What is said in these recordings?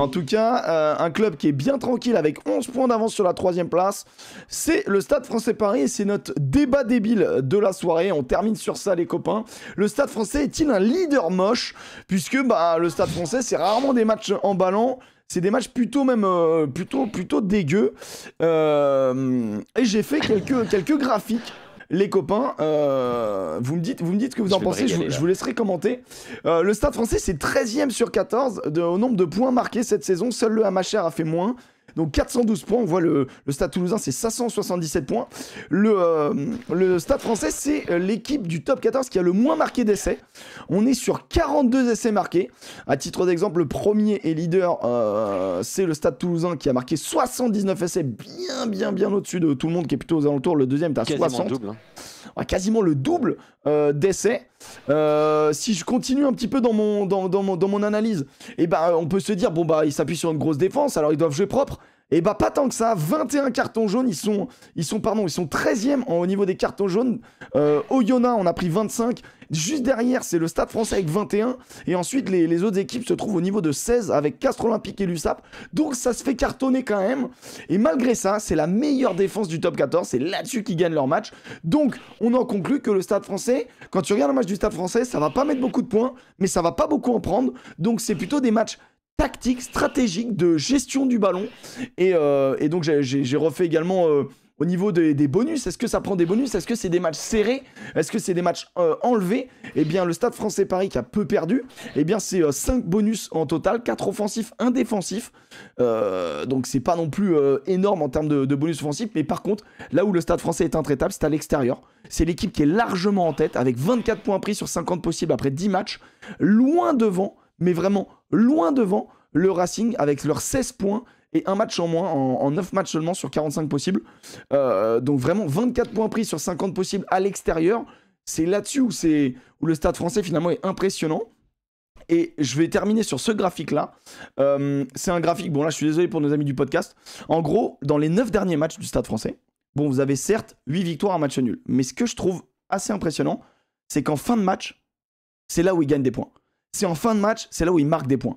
En tout cas, un club qui est bien tranquille avec 11 points d'avance sur la 3e place, c'est le Stade Français Paris et c'est notre débat débile de la soirée. On termine sur ça les copains. Le Stade Français est-il un leader moche? Puisque le Stade Français, c'est rarement des matchs emballants. C'est des matchs plutôt dégueux. Et j'ai fait quelques graphiques. Les copains, vous me dites ce que vous en pensez, je vous laisserai commenter. Le Stade Français, c'est 13e sur 14 au nombre de points marqués cette saison. Seul le MHR a fait moins. Donc 412 points, on voit le Stade Toulousain, c'est 577 points. Le Stade Français, c'est l'équipe du top 14 qui a le moins marqué d'essais. On est sur 42 essais marqués. À titre d'exemple, le premier et leader, c'est le Stade Toulousain qui a marqué 79 essais, bien au-dessus de tout le monde qui est plutôt aux alentours. Le deuxième est à 60. Double, hein. Quasiment le double d'essais. Si je continue un petit peu dans mon analyse, on peut se dire ils s'appuient sur une grosse défense, alors ils doivent jouer propre. Et pas tant que ça. 21 cartons jaunes, ils sont 13e au niveau des cartons jaunes. Oyonnax, on a pris 25. Juste derrière, c'est le Stade Français avec 21. Et ensuite, les autres équipes se trouvent au niveau de 16 avec Castres Olympique et l'USAP. Donc ça se fait cartonner quand même. Et malgré ça, c'est la meilleure défense du top 14. C'est là-dessus qu'ils gagnent leur match. Donc on en conclut que le Stade Français, quand tu regardes un match du Stade Français, ça va pas mettre beaucoup de points, mais ça va pas beaucoup en prendre. Donc c'est plutôt des matchs tactique, stratégique, de gestion du ballon. Et donc j'ai refait également au niveau des bonus. Est-ce que ça prend des bonus? Est-ce que c'est des matchs serrés? Est-ce que c'est des matchs enlevés? Eh bien, le Stade Français Paris qui a peu perdu, eh bien c'est 5 bonus en total, 4 offensifs, 1 défensif. Donc c'est pas non plus énorme en termes de bonus offensifs. Mais par contre, là où le Stade Français est intraitable, c'est à l'extérieur. C'est l'équipe qui est largement en tête, avec 24 points pris sur 50 possibles après 10 matchs. Loin devant, mais vraiment loin devant le Racing avec leurs 16 points et un match en moins en 9 matchs seulement sur 45 possibles. Donc vraiment 24 points pris sur 50 possibles à l'extérieur. C'est là-dessus où le Stade Français finalement est impressionnant. Et je vais terminer sur ce graphique-là. C'est un graphique, bon là je suis désolé pour nos amis du podcast. En gros, dans les 9 derniers matchs du Stade Français, vous avez certes 8 victoires, un match nul. Mais ce que je trouve assez impressionnant, c'est qu'en fin de match, c'est là où ils gagnent des points. C'est en fin de match, c'est là où ils marquent des points.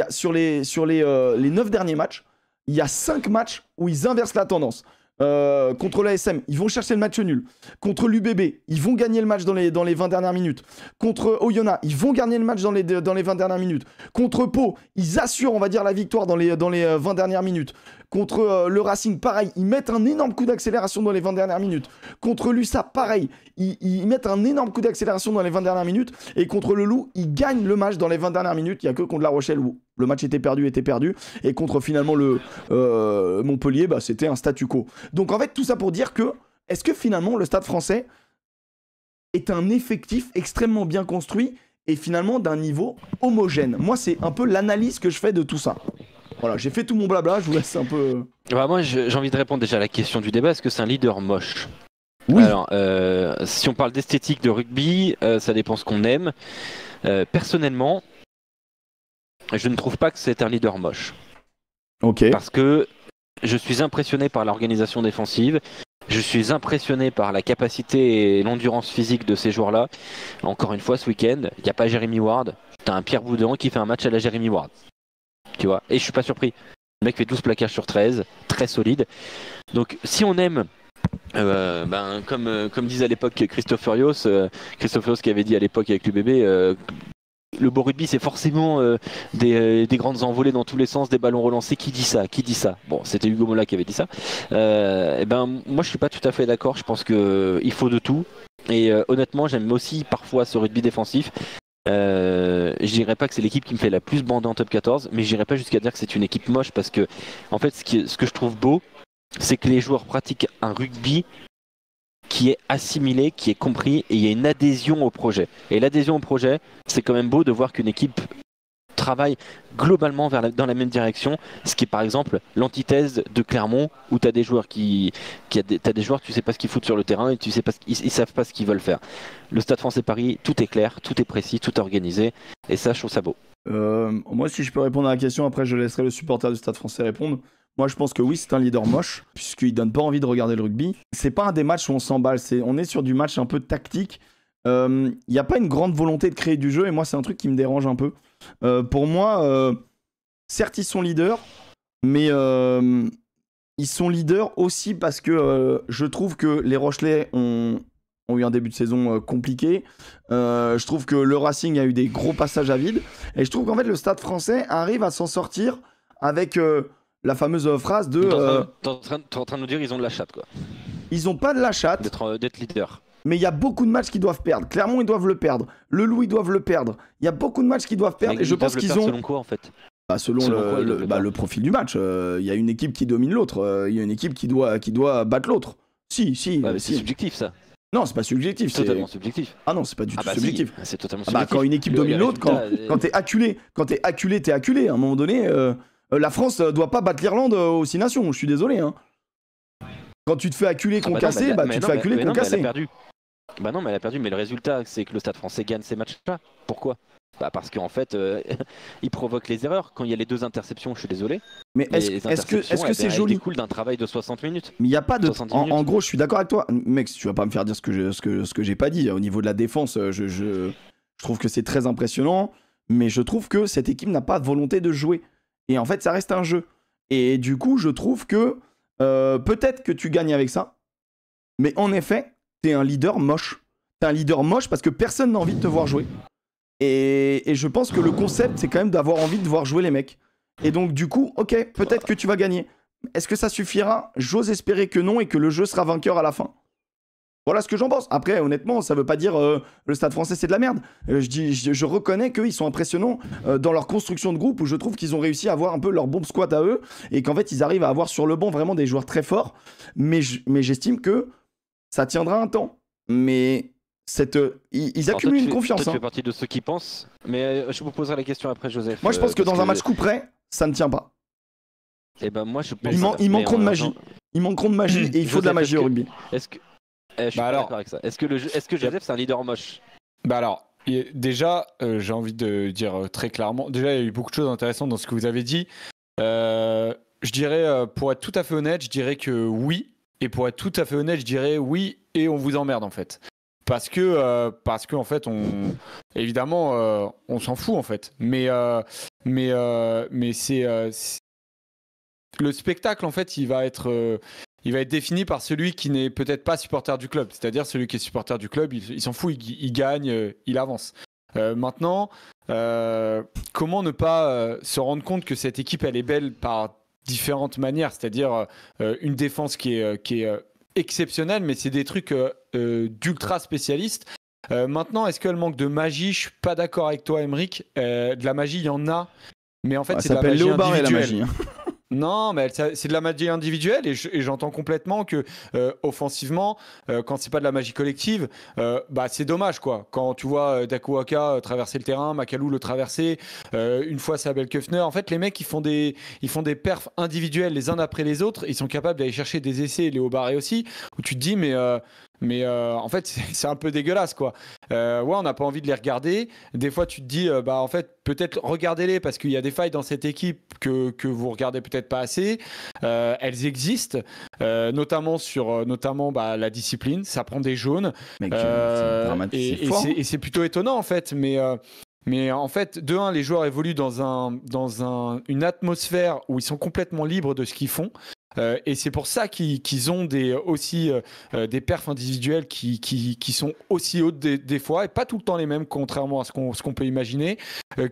Sur les 9 derniers matchs, il y a 5 matchs où ils inversent la tendance. Contre l'ASM, ils vont chercher le match nul. Contre l'UBB, ils vont gagner le match dans les 20 dernières minutes. Contre Oyonnax, ils vont gagner le match dans les 20 dernières minutes. Contre Pau, ils assurent, on va dire, la victoire dans les 20 dernières minutes. Contre le Racing, pareil, ils mettent un énorme coup d'accélération dans les 20 dernières minutes. Contre l'USAP, pareil, ils mettent un énorme coup d'accélération dans les 20 dernières minutes. Et contre le Loup, ils gagnent le match dans les 20 dernières minutes. Il n'y a que contre La Rochelle où le match était perdu. Et contre finalement le Montpellier, c'était un statu quo. Donc en fait, tout ça pour dire que, est-ce que finalement le Stade Français est un effectif extrêmement bien construit et finalement d'un niveau homogène? Moi, c'est un peu l'analyse que je fais de tout ça. Voilà, j'ai fait tout mon blabla, je vous laisse un peu... Moi, j'ai envie de répondre déjà à la question du débat. Est-ce que c'est un leader moche? Oui. Alors, si on parle d'esthétique de rugby, ça dépend ce qu'on aime. Personnellement, je ne trouve pas que c'est un leader moche. Ok. Parce que je suis impressionné par l'organisation défensive. Je suis impressionné par la capacité et l'endurance physique de ces joueurs-là. Encore une fois, ce week-end, il n'y a pas Jérémy Ward. T'as un Pierre Boudin qui fait un match à la Jérémy Ward. Tu vois, et je suis pas surpris. Le mec fait 12 plaquages sur 13, très solide. Donc si on aime, comme disait à l'époque Christophe Furios qui avait dit à l'époque avec l'UBB, le beau rugby c'est forcément des grandes envolées dans tous les sens, des ballons relancés. Qui dit ça? Bon, c'était Hugo Mola qui avait dit ça. Moi je suis pas tout à fait d'accord. Je pense qu'il faut de tout. Et honnêtement, j'aime aussi parfois ce rugby défensif. Je dirais pas que c'est l'équipe qui me fait la plus bander en top 14, mais je dirais pas jusqu'à dire que c'est une équipe moche, parce que en fait ce que je trouve beau, c'est que les joueurs pratiquent un rugby qui est assimilé, qui est compris, et il y a une adhésion au projet. Et l'adhésion au projet, c'est quand même beau de voir qu'une équipe travaille globalement dans la même direction, ce qui est par exemple l'antithèse de Clermont, où tu as des joueurs t'as des joueurs, tu sais pas ce qu'ils foutent sur le terrain et tu sais pas ils savent pas ce qu'ils veulent faire. Le Stade Français Paris, tout est clair, tout est précis, tout est organisé, et ça, je trouve ça beau. Moi, si je peux répondre à la question, après je laisserai le supporter du Stade Français répondre. Moi, je pense que oui, c'est un leader moche, puisqu'il donne pas envie de regarder le rugby. C'est pas un des matchs où on s'emballe, on est sur du match un peu tactique. Il n'y a pas une grande volonté de créer du jeu, et moi, c'est un truc qui me dérange un peu. Pour moi, certes, ils sont leaders, mais ils sont leaders aussi parce que je trouve que les Rochelais ont eu un début de saison compliqué. Je trouve que le Racing a eu des gros passages à vide. Et je trouve qu'en fait, le Stade français arrive à s'en sortir avec la fameuse phrase de... T'es en train de nous dire qu'ils ont de la chatte, quoi. Ils ont pas de la chatte. D'être leader. Mais il y a beaucoup de matchs qu'ils doivent perdre. Clermont, ils doivent le perdre. Le Loup, ils doivent le perdre. Il y a beaucoup de matchs qu'ils doivent perdre. Et je pense qu'ils ont... Selon quoi, en fait? Selon le profil du match. Il y a une équipe qui domine l'autre. Il y a une équipe qui doit battre l'autre. Si. C'est subjectif, ça. Non, c'est pas subjectif. C'est totalement subjectif. Ah non, c'est pas du tout subjectif. Si. C'est totalement subjectif. Quand une équipe domine l'autre, quand t'es acculé, t'es acculé. À un moment donné, la France doit pas battre l'Irlande aux 6 nations. Je suis désolé. Hein. Quand tu te fais acculer, concasser, tu te fais acculer, concasser. Elle a perdu. Bah non, mais elle a perdu. Mais le résultat, c'est que le Stade français gagne ces matchs-là. Pourquoi? Parce qu'en fait, il provoque les erreurs. Quand il y a les 2 interceptions, je suis désolé. Mais est-ce que c'est joli? Elles découlent d'un travail de 60 minutes. Mais il n'y a pas de... En gros, je suis d'accord avec toi. Mec, tu vas pas me faire dire ce que j'ai pas dit. Au niveau de la défense, je trouve que c'est très impressionnant. Mais je trouve que cette équipe n'a pas de volonté de jouer. Et en fait, ça reste un jeu. Et du coup, je trouve que peut-être que tu gagnes avec ça. Mais en effet, t'es un leader moche. T'es un leader moche parce que personne n'a envie de te voir jouer. Et je pense que le concept, c'est quand même d'avoir envie de voir jouer les mecs. Et donc, du coup, ok, peut-être que tu vas gagner. Est-ce que ça suffira? J'ose espérer que non et que le jeu sera vainqueur à la fin. Voilà ce que j'en pense. Après, honnêtement, ça veut pas dire le Stade français, c'est de la merde. Je reconnais qu'ils sont impressionnants dans leur construction de groupe où je trouve qu'ils ont réussi à avoir un peu leur bombe squat à eux et qu'en fait, ils arrivent à avoir sur le banc vraiment des joueurs très forts. Mais j'estime que ça tiendra un temps. Mais... ils accumulent une confiance. Toi, tu fais partie de ceux qui pensent, mais je vous poserai la question après, Joseph. Moi, je pense que dans un match coup près, ça ne tient pas. Et ben moi, je pense ils manqueront de magie. Ils manqueront de magie et il faut de la magie au rugby. Est-ce que je suis pas d'accord avec ça. Est-ce que Joseph, c'est un leader moche? Bah alors, déjà, j'ai envie de dire très clairement. Déjà, il y a eu beaucoup de choses intéressantes dans ce que vous avez dit. Je dirais, pour être tout à fait honnête, je dirais que oui. Et pour être tout à fait honnête, je dirais oui et on vous emmerde en fait. Parce que en fait, évidemment, on s'en fout en fait. Mais c'est le spectacle en fait, il va être défini par celui qui n'est peut-être pas supporter du club. C'est-à-dire celui qui est supporter du club, il s'en fout, il gagne, il avance. Maintenant, comment ne pas se rendre compte que cette équipe elle est belle par différentes manières, c'est-à-dire une défense qui est exceptionnelle, mais c'est des trucs d'ultra spécialistes. Maintenant, est-ce qu'elle manque de magie? Je suis pas d'accord avec toi, Aymeric. De la magie, il y en a, mais en fait, c'est de la magie individuelle. La magie, hein. Non, mais c'est de la magie individuelle et j'entends complètement que offensivement, quand c'est pas de la magie collective, c'est dommage quoi. Quand tu vois Dakuaka traverser le terrain, Makalou le traverser, une fois c'est Abel Köfner. En fait, les mecs ils font des perfs individuels les uns après les autres. Ils sont capables d'aller chercher des essais, Léo Barré aussi, où tu te dis mais en fait c'est un peu dégueulasse quoi. On n'a pas envie de les regarder. Des fois tu te dis en fait peut-être regardez-les parce qu'il y a des failles dans cette équipe que vous regardez peut-être pas assez. Elles existent, notamment sur la discipline. Ça prend des jaunes. Mec, et c'est plutôt étonnant en fait. Mais en fait, de un, les joueurs évoluent dans une atmosphère où ils sont complètement libres de ce qu'ils font. Et c'est pour ça qu'ils ont aussi des perfs individuels qui sont aussi hautes des fois, et pas tout le temps les mêmes, contrairement à ce qu'on peut imaginer,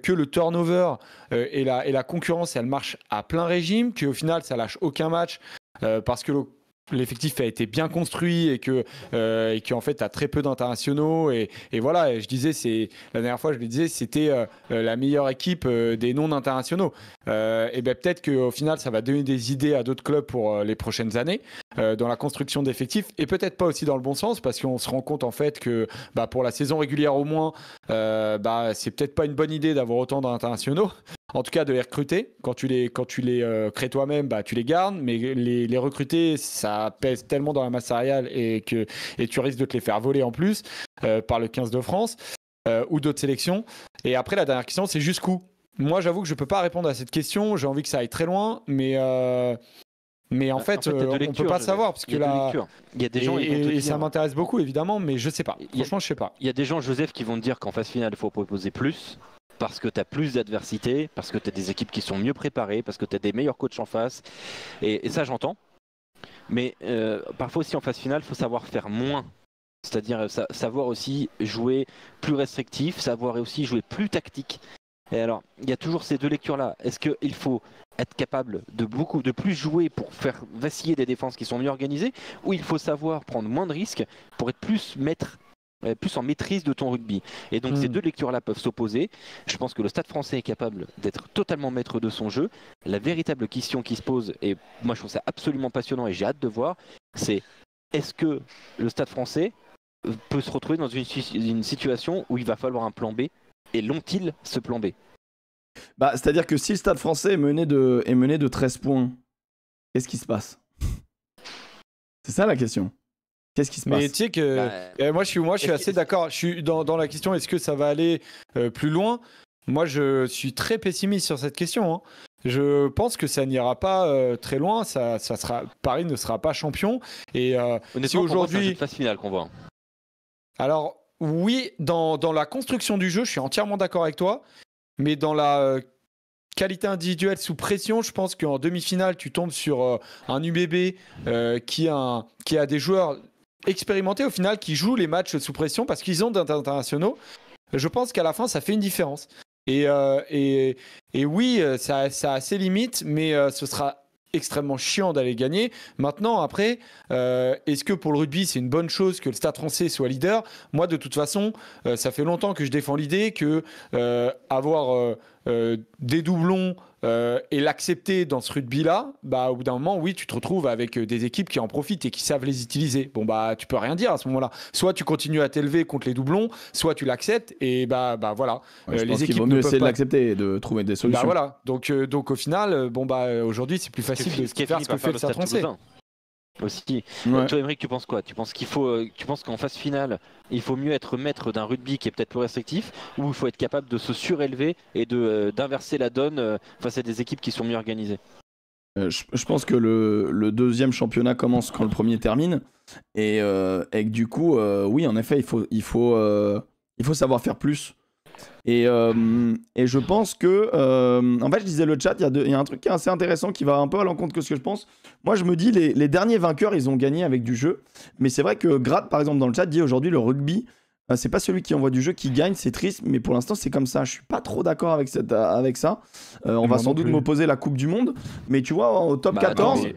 que le turnover et la concurrence, elle marche à plein régime, qu'au final, ça lâche aucun match, parce que l'effectif a été bien construit et qu'en fait tu as très peu d'internationaux et voilà, et je disais, la dernière fois je le disais, c'était la meilleure équipe des non internationaux, et peut-être qu'au final ça va donner des idées à d'autres clubs pour les prochaines années dans la construction d'effectifs, et peut-être pas aussi dans le bon sens, parce qu'on se rend compte en fait que pour la saison régulière au moins, c'est peut-être pas une bonne idée d'avoir autant d'internationaux. En tout cas, de les recruter. Quand tu les crées toi-même, tu les gardes. Mais les recruter, ça pèse tellement dans la masse salariale et tu risques de te les faire voler en plus par le 15 de France ou d'autres sélections. Et après, la dernière question, c'est jusqu'où? Moi, j'avoue que je ne peux pas répondre à cette question. J'ai envie que ça aille très loin. Mais en fait, on ne peut pas savoir. Parce que là, il y a des gens et ça m'intéresse beaucoup, évidemment. Mais je ne sais pas. Franchement, je ne sais pas. Il y a des gens, Joseph, qui vont te dire qu'en phase finale, il faut proposer plus. parce que tu as plus d'adversité, parce que tu as des équipes qui sont mieux préparées, parce que tu as des meilleurs coachs en face. Et ça, j'entends. Mais parfois aussi en phase finale, il faut savoir faire moins. C'est-à-dire savoir aussi jouer plus restrictif, savoir aussi jouer plus tactique. Et alors, il y a toujours ces deux lectures-là. Est-ce qu'il faut être capable de plus jouer pour faire vaciller des défenses qui sont mieux organisées, ou il faut savoir prendre moins de risques pour être plus en maîtrise de ton rugby. Et donc ces deux lectures-là peuvent s'opposer. Je pense que le Stade français est capable d'être totalement maître de son jeu. La véritable question qui se pose, et moi je trouve ça absolument passionnant et j'ai hâte de voir, c'est est-ce que le Stade français peut se retrouver dans une situation où il va falloir un plan B, et l'ont-ils ce plan B? Bah, c'est-à-dire que si le Stade français est mené de 13 points, qu'est-ce qui se passe? C'est ça la question. Qu'est-ce qui se passe? Mais tu sais que moi je suis assez d'accord. Je suis dans la question, est-ce que ça va aller plus loin? Moi je suis très pessimiste sur cette question. Hein. Je pense que ça n'ira pas très loin. Paris ne sera pas champion. Et si aujourd'hui, c'est une phase finale qu'on voit. Alors oui, dans la construction du jeu, je suis entièrement d'accord avec toi. Mais dans la qualité individuelle sous pression, je pense qu'en demi-finale, tu tombes sur un UBB qui a des joueurs expérimentés au final qui jouent les matchs sous pression parce qu'ils ont d'internationaux. Je pense qu'à la fin, ça fait une différence. Et oui, ça a ses limites, mais ce sera extrêmement chiant d'aller gagner. Maintenant, après, est-ce que pour le rugby, c'est une bonne chose que le Stade français soit leader? Moi, de toute façon, ça fait longtemps que je défends l'idée que avoir des doublons et l'accepter dans ce rugby-là, bah, au bout d'un moment, oui, tu te retrouves avec des équipes qui en profitent et qui savent les utiliser. Bon, bah, tu peux rien dire à ce moment-là. Soit tu continues à t'élever contre les doublons, soit tu l'acceptes et bah voilà. Ouais, je pense qu'il vaut mieux essayer de l'accepter et de trouver des solutions. Bah voilà. Donc au final, bon bah aujourd'hui, c'est plus facile de faire ce que fait le Stade français. Aussi. Ouais. Toi, Émeric, tu penses quoi? Tu penses qu'en phase finale, il faut mieux être maître d'un rugby qui est peut-être plus restrictif, ou il faut être capable de se surélever et d'inverser la donne face à des équipes qui sont mieux organisées? Je pense que le deuxième championnat commence quand le premier termine et que du coup, oui, en effet, il faut savoir faire plus. Et je pense que en fait je disais le chat, il y a un truc qui est assez intéressant qui va un peu à l'encontre de ce que je pense. Moi je me dis les derniers vainqueurs ils ont gagné avec du jeu, mais c'est vrai que Grad par exemple dans le chat dit aujourd'hui le rugby c'est pas celui qui envoie du jeu qui gagne, c'est triste, mais pour l'instant c'est comme ça. Je suis pas trop d'accord avec ça. On va sans doute m'opposer la Coupe du Monde, mais tu vois au top 14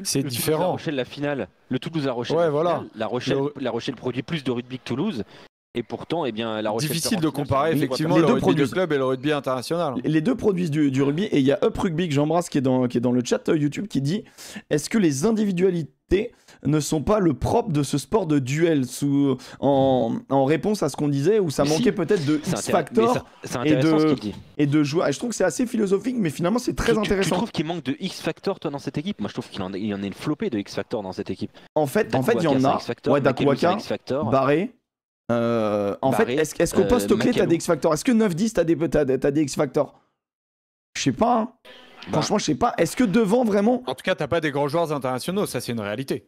c'est différent. La Rochelle, la finale, le Toulouse La Rochelle, ouais, voilà. La Rochelle produit plus de rugby que Toulouse. Et pourtant, eh bien, la Rochelle. Difficile de comparer effectivement le rugby de club et le rugby international. Les deux produisent du rugby et il y a Up Rugby que j'embrasse qui est dans le chat YouTube qui dit: est-ce que les individualités ne sont pas le propre de ce sport de duel en réponse à ce qu'on disait où ça manquait peut-être de X-Factor et de jouer. Et je trouve que c'est assez philosophique, mais finalement c'est très intéressant. Tu trouves qu'il manque de X-Factor toi dans cette équipe? Moi je trouve qu'il y en a une flopée de X-Factor dans cette équipe. En fait il y en a. Ouais, Dakuaka, Barré. En fait, est-ce qu'au poste clé t'as des X-Factor? Est-ce que 9-10 t'as des X-Factor? Je sais pas. Hein. Franchement, je sais pas. Est-ce que devant vraiment? En tout cas, t'as pas des grands joueurs internationaux, ça c'est une réalité.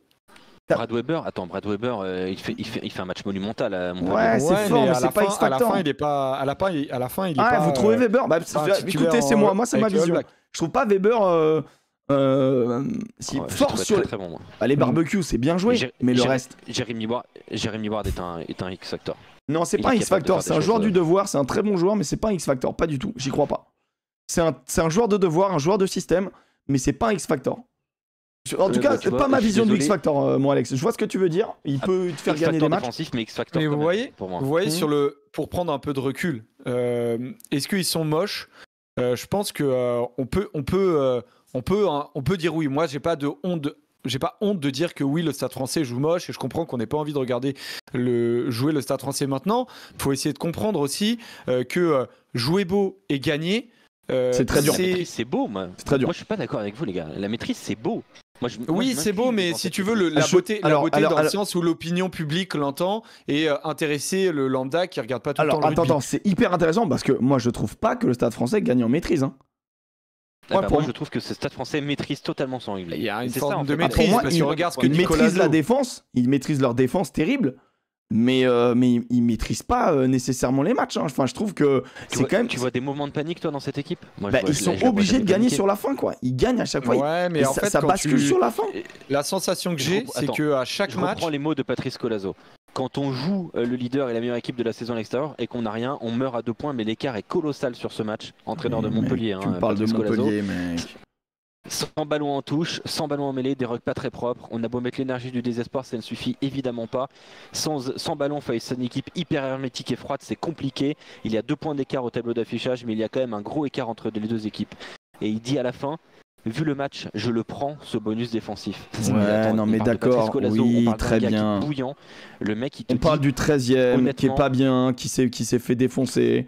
Brad Weber, il fait un match monumental. Ouais, c'est fort, mais c'est pas X-Factor. À la fin, il est pas. À la fin, il est pas. Vous trouvez Weber? Bah, écoutez, c'est moi c'est ma vision. Je trouve pas Weber. Fort sur très bon, les barbecues, c'est bien joué, mais le reste. Jérémy Ward est un X-Factor. Non, c'est pas un X-Factor, c'est un joueur du devoir, c'est un très bon joueur, mais c'est pas un X-Factor, pas du tout, j'y crois pas. C'est un joueur de devoir, un joueur de système, mais c'est pas un X-Factor. En tout cas, c'est pas ma vision du X-Factor, moi, Alex. Je vois ce que tu veux dire, il peut te faire gagner des matchs. Mais X-Factor, vous voyez, pour prendre un peu de recul, est-ce qu'ils sont moches? Je pense que on peut dire oui. Moi, j'ai pas honte de dire que oui, le Stade français joue moche et je comprends qu'on n'ait pas envie de regarder jouer le Stade français maintenant. Il faut essayer de comprendre aussi que jouer beau et gagner, c'est très dur. C'est beau, moi. C'est très dur. Moi, je suis pas d'accord avec vous, les gars. La maîtrise, c'est beau. Oui, c'est beau, mais si tu veux, la beauté dans le sens où l'opinion publique l'entend et intéresser le lambda qui regarde pas tout le temps le rugby. Attends, c'est hyper intéressant parce que moi, je trouve pas que le Stade français gagne en maîtrise. Hein. Moi, je trouve que ce Stade français maîtrise totalement son rugby. Il y a une forme de maîtrise. Ils maîtrisent la défense, ils maîtrisent leur défense terrible. mais ils maîtrisent pas nécessairement les matchs. Hein. Enfin, je trouve que c'est quand même. Tu vois des moments de panique, toi, dans cette équipe? Moi, ils sont obligés de gagner sur la fin, quoi. Ils gagnent à chaque fois. Ouais, mais en fait, ça bascule sur la fin. La sensation que j'ai, c'est que à chaque match. Je reprends les mots de Patrice Colazo. Quand on joue le leader et la meilleure équipe de la saison à l'extérieur et qu'on n'a rien, on meurt à 2 points, mais l'écart est colossal sur ce match. Entraîneur de Montpellier. Tu me parles de Montpellier, mec. 100 ballons en touche, 100 ballons en mêlée, des rucks pas très propres. On a beau mettre l'énergie du désespoir, ça ne suffit évidemment pas. 100 ballons face à une équipe hyper hermétique et froide, c'est compliqué. Il y a 2 points d'écart au tableau d'affichage, mais il y a quand même un gros écart entre les deux équipes. Et il dit à la fin, vu le match, je le prends, ce bonus défensif. Ouais, non mais d'accord, oui, très bien. Bouillant. Le mec, il te on parle du 13e, qui est pas bien, qui s'est fait défoncer.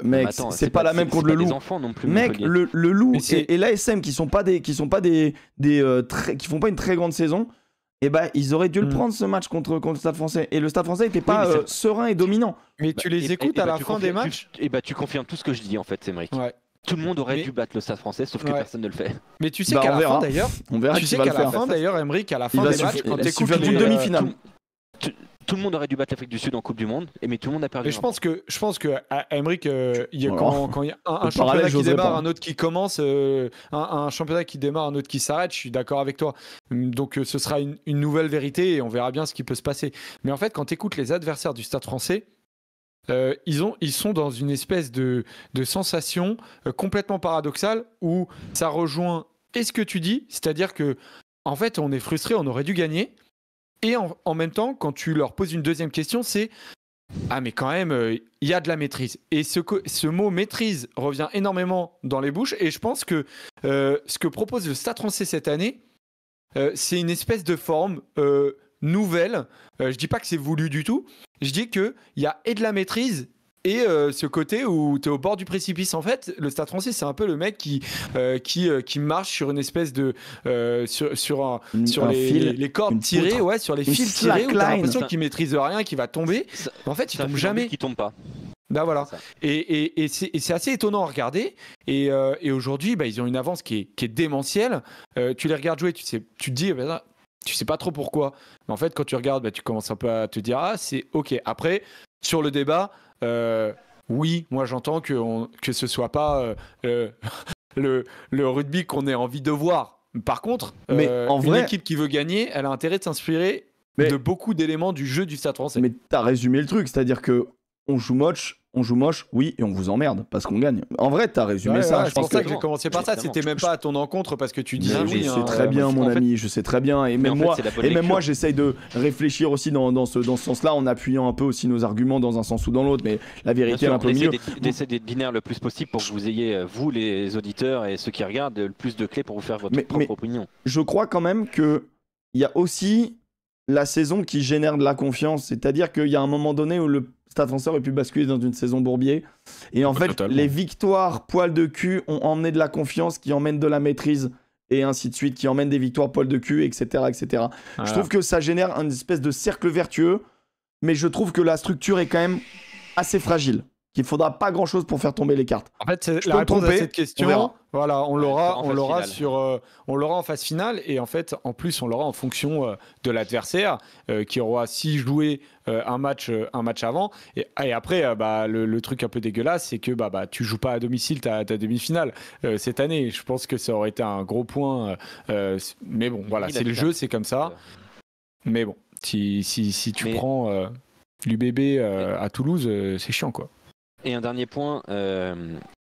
Mec, attends, c'est pas la même contre le Loup. Non plus, mec, le Loup et l'ASM qui font pas qui font pas une très grande saison. Et bah ils auraient dû le prendre ce match contre le Stade Français. Et le Stade Français était pas serein et dominant. Mais tu les écoutes à la fin des matchs. Et bah tu confirmes tout ce que je dis en fait, c'est Emric. Ouais. Tout le monde aurait dû battre le Stade Français, sauf que personne ne le fait. Mais tu sais qu'à la fin d'ailleurs, Emric, à la fin des matchs, quand t'écoutes une demi-finale. Tout le monde aurait dû battre l'Afrique du Sud en Coupe du Monde, mais tout le monde a perdu. Mais je pense que à Emric, quand il y a un championnat qui démarre, un autre qui commence, un championnat qui démarre, un autre qui s'arrête, je suis d'accord avec toi. Donc ce sera une nouvelle vérité et on verra bien ce qui peut se passer. Mais en fait, quand tu écoutes les adversaires du Stade Français, ils sont dans une espèce de sensation complètement paradoxale où ça rejoint ce que tu dis, c'est-à-dire que en fait, on est frustré, on aurait dû gagner. Et en même temps, quand tu leur poses une deuxième question, c'est « Ah mais quand même, il y a de la maîtrise ». Et ce mot « maîtrise » revient énormément dans les bouches. Et je pense que ce que propose le Stade Français cette année, c'est une espèce de forme nouvelle. Je dis pas que c'est voulu du tout. Je dis qu'il y a et de la maîtrise et ce côté où tu es au bord du précipice. En fait, le Stade Français, c'est un peu le mec qui marche sur une espèce de sur les cordes tirées, sur les fils tirés, où t'as l'impression qu'il maîtrise rien, qu'il va tomber. En fait, il tombe jamais. Qui tombe pas. Bah voilà. Et c'est assez étonnant à regarder. Et aujourd'hui, ils ont une avance qui est démentielle. Tu les regardes jouer, tu te dis, tu sais pas trop pourquoi. Mais en fait, quand tu regardes, tu commences un peu à te dire, c'est ok. Après, sur le débat. Oui, moi j'entends que ce soit pas le rugby qu'on ait envie de voir. Par contre, une équipe qui veut gagner, elle a intérêt de s'inspirer de beaucoup d'éléments du jeu du Stade Français. Mais t'as résumé le truc, c'est-à-dire que on joue moche, oui, et on vous emmerde parce qu'on gagne. En vrai, t'as résumé ça. Je pense que j'ai commencé par ça. C'était même pas à ton encontre parce que tu disais oui. Je sais très bien, mon ami, je sais très bien. Et même moi, j'essaye de réfléchir aussi dans ce sens-là, en appuyant un peu aussi nos arguments dans un sens ou dans l'autre. Mais la vérité est un peu mieux. D'essayer d'être binaire le plus possible pour que vous ayez, vous, les auditeurs et ceux qui regardent, le plus de clés pour vous faire votre propre opinion. Je crois quand même qu'il y a aussi la saison qui génère de la confiance. C'est-à-dire qu'il y a un moment donné où le Stade Français aurait pu basculer dans une saison bourbier. Et en fait, totalement. Les victoires poil de cul ont emmené de la confiance qui emmène de la maîtrise et ainsi de suite, qui emmène des victoires poil de cul, etc. etc. Je trouve que ça génère une espèce de cercle vertueux, mais je trouve que la structure est quand même assez fragile. Qu'il faudra pas grand-chose pour faire tomber les cartes. En fait, la réponse à cette question, on l'aura en phase finale et en fait, en plus, on l'aura en fonction de l'adversaire qui aura si joué un match avant et après, le truc un peu dégueulasse, c'est que tu joues pas à domicile ta demi-finale cette année. Je pense que ça aurait été un gros point, mais bon, voilà, c'est le jeu, c'est comme ça. Mais bon, si tu prends l'UBB à Toulouse, c'est chiant quoi. Et un dernier point,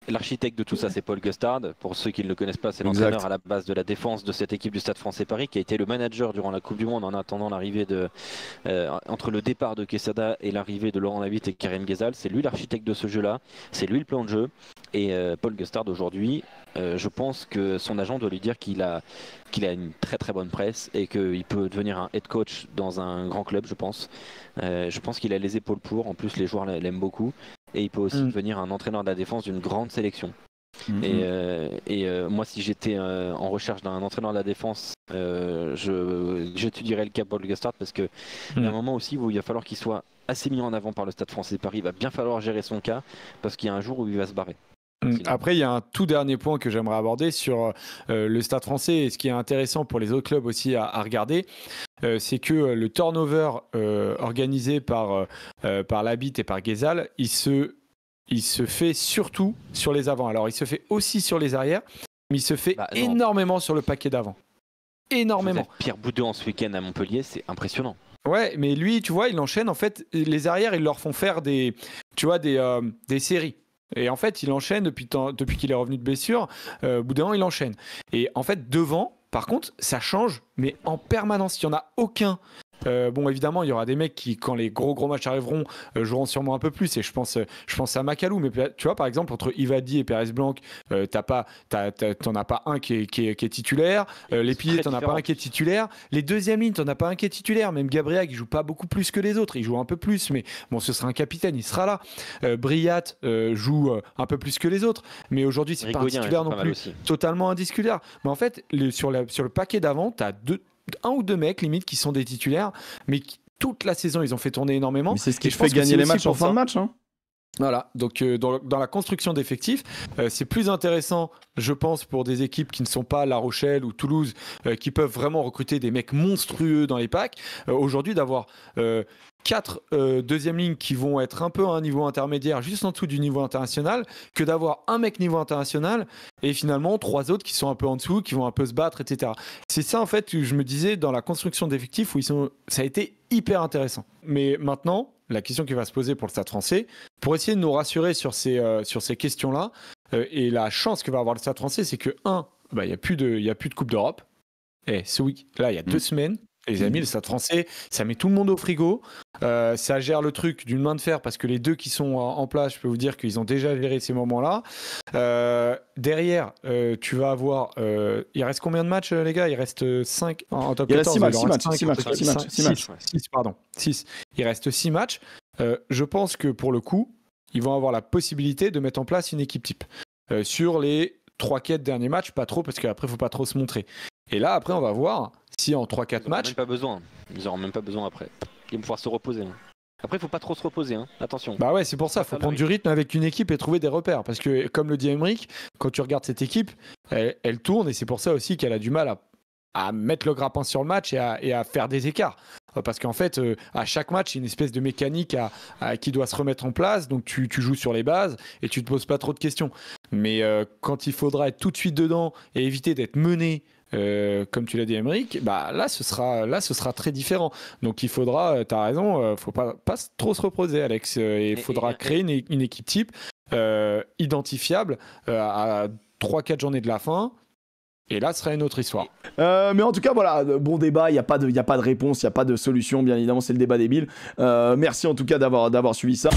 l'architecte de tout ça, c'est Paul Gustard. Pour ceux qui ne le connaissent pas, c'est l'entraîneur à la base de la défense de cette équipe du Stade Français Paris, qui a été le manager durant la Coupe du Monde en attendant l'arrivée entre le départ de Quesada et l'arrivée de Laurent Labitte et Karim Ghezal. C'est lui l'architecte de ce jeu-là, c'est lui le plan de jeu. Et Paul Gustard aujourd'hui, je pense que son agent doit lui dire qu'il a une très très bonne presse et qu'il peut devenir un head coach dans un grand club, je pense. Je pense qu'il a les épaules pour. En plus, les joueurs l'aiment beaucoup. Et il peut aussi devenir un entraîneur de la défense d'une grande sélection. Moi, si j'étais en recherche d'un entraîneur de la défense, j'étudierais le cas Paul Gustard parce qu'il y a un moment aussi où il va falloir qu'il soit assez mis en avant par le Stade Français de Paris. Il va bien falloir gérer son cas parce qu'il y a un jour où il va se barrer. Après, il y a un tout dernier point que j'aimerais aborder sur le Stade français, et ce qui est intéressant pour les autres clubs aussi à regarder, c'est que le turnover organisé par Labitte et par Guézal, il se fait surtout sur les avants. Alors, il se fait aussi sur les arrières, mais il se fait énormément sur le paquet d'avant. Énormément. Pierre Boudeux en ce week-end à Montpellier, c'est impressionnant. Ouais, mais lui, tu vois, il enchaîne. En fait, les arrières, ils leur font faire des séries. Et en fait, il enchaîne depuis qu'il est revenu de blessure. Au bout d'un moment, il enchaîne. Et en fait, devant, par contre, ça change, mais en permanence. Il n'y en a aucun. Bon, évidemment, il y aura des mecs qui, quand les gros matchs arriveront, joueront sûrement un peu plus. Et je pense à Macalou. Mais tu vois, par exemple, entre Ivadi et Pérez Blanc, t'en as pas un qui est titulaire. Les piliers, t'en as pas un qui est titulaire. Les deuxièmes lignes, t'en as pas un qui est titulaire. Même Gabriel, qui joue pas beaucoup plus que les autres. Il joue un peu plus, mais bon, ce sera un capitaine, il sera là. Briat joue un peu plus que les autres. Mais aujourd'hui, c'est pas un titulaire non plus. Totalement indiscutaire. Mais en fait, sur le paquet d'avant, t'as un ou deux mecs limite qui sont des titulaires, mais toute la saison ils ont fait tourner énormément. Mais c'est ce qui fait gagner les matchs en fin de match. Hein. Voilà, donc dans la construction d'effectifs, c'est plus intéressant, je pense, pour des équipes qui ne sont pas La Rochelle ou Toulouse, qui peuvent vraiment recruter des mecs monstrueux dans les packs. Aujourd'hui, d'avoir 4 deuxième lignes qui vont être un peu à un niveau intermédiaire, juste en dessous du niveau international, que d'avoir un mec niveau international et finalement 3 autres qui sont un peu en dessous, qui vont un peu se battre, etc. C'est ça en fait que je me disais dans la construction d'effectifs où ça a été hyper intéressant. Mais maintenant, la question qui va se poser pour le Stade français, pour essayer de nous rassurer sur ces questions-là, et la chance que va avoir le Stade français, c'est que il n'y a plus de Coupe d'Europe. Et là, il y a 2 semaines. Les amis, le Stade français, ça met tout le monde au frigo. Ça gère le truc d'une main de fer parce que les 2 qui sont en place, je peux vous dire qu'ils ont déjà géré ces moments-là. Derrière, tu vas avoir... il reste combien de matchs, les gars? Il reste 5 en top 14. Il reste 6 matchs. 6. Il reste 6 matchs. Je pense que pour le coup, ils vont avoir la possibilité de mettre en place une équipe type. Sur les 3-4 derniers matchs, pas trop, parce qu'après, il ne faut pas trop se montrer. Et là, après, on va voir si en 3-4 matchs... Ils n'auront même pas besoin après. Ils vont pouvoir se reposer. Après, il ne faut pas trop se reposer, attention. Bah ouais, c'est pour ça, il faut prendre du rythme avec une équipe et trouver des repères. Parce que, comme le dit Aymeric, quand tu regardes cette équipe, elle tourne et c'est pour ça aussi qu'elle a du mal à mettre le grappin sur le match et à faire des écarts. Parce qu'en fait, à chaque match, il y a une espèce de mécanique qui doit se remettre en place. Donc, tu joues sur les bases et tu ne te poses pas trop de questions. Mais quand il faudra être tout de suite dedans et éviter d'être mené, comme tu l'as dit, Aymeric, là, ce sera très différent. Donc, il faudra, tu as raison, faut pas trop se reposer, Alex. Il faudra créer une équipe type identifiable à 3-4 journées de la fin. Et là, ce serait une autre histoire. Mais en tout cas, voilà, bon débat, il n'y a pas de réponse, il n'y a pas de solution, bien évidemment, c'est le débat débile. Merci en tout cas d'avoir suivi ça.